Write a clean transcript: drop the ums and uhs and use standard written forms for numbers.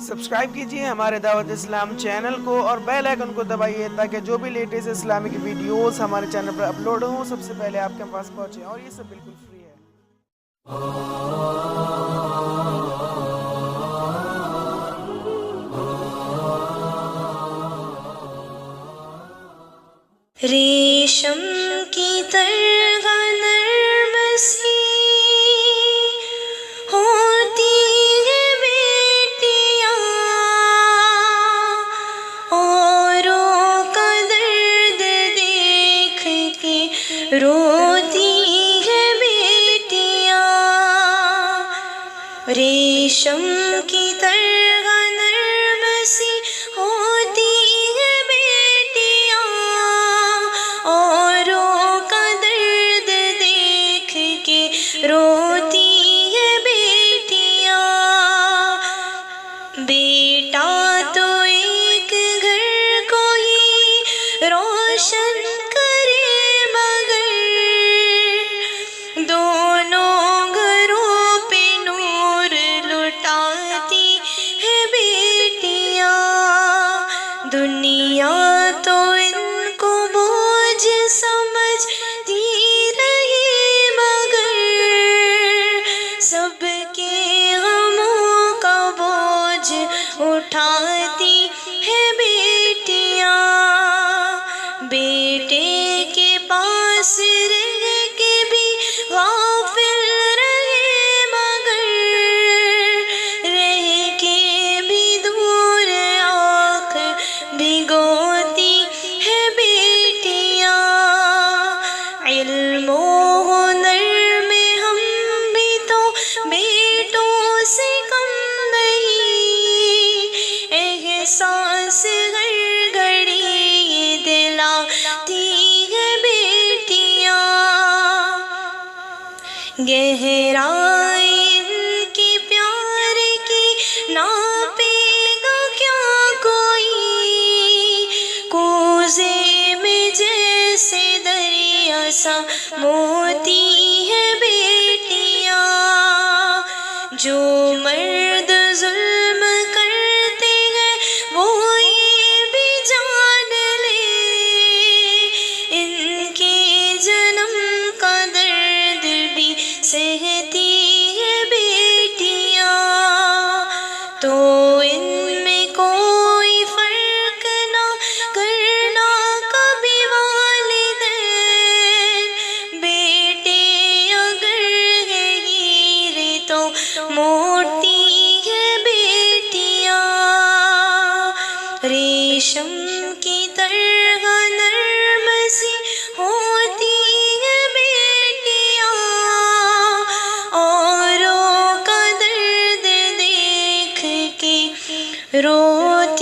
Subscribe کیجئے ہمارے دعوت اسلام چینل کو اور بیل آئیکن کو دبائیے تاکہ جو بھی لیٹسٹ اسلامک ویڈیوز ہمارے چینل پر اپلوڈ ہوں سب سے پہلے آپ کے پاس پہنچیں، اور یہ سب بالکل فری ہے۔ ریشم کی طرح نرم سی ہوتی ہے بیٹیاں، اوروں کا درد دیکھ کے روتی ہے بیٹیاں۔ ریشم کی طرح نرم سی ہوتی ہے بیٹیاں، اوروں کا درد دیکھ کے روتی ہے بیٹیاں۔ بیٹا تو ایک گھر کو ہی روشن کرے، مگر دونوں گھروں پہ نور لٹاتی ہے بیٹیاں۔ دنیا تو ان کو بوجھ سمجھتی رہی، مگر سب کے غموں کا بوجھ اٹھاتی ہے بیٹیاں۔ بیٹے کے پاس رہ کے بھی غافل رہے، مگر رہ کے بھی دور آنکھ بھگوتی ہے بیٹیاں۔ علم و ہنر میں ہم بھی تو بیٹوں سے کم نہیں، احساس ہر گھڑی یہ دلاتی ہے بیٹیاں۔ گہرائی ان کی پیار کی ناپے گا کیا کوئی، کوزے میں جیسے دریا سا موتی ہے بیٹیاں۔ جو مرد ظلم کرتے ہیں وہ یہ بھی جان لے، ان کے جنم کا درد بھی سہتی ہے بیٹیاں۔ تو ان میں کوئی فرق نہ کرنا کبھی والدین، بیٹے اگر ہے ہیرے تو موتی ہے بیٹیاں۔ ریشم کی طرح نرم سی ہوتی ہے بیٹیاں، اوروں کا درد دیکھ کے روتی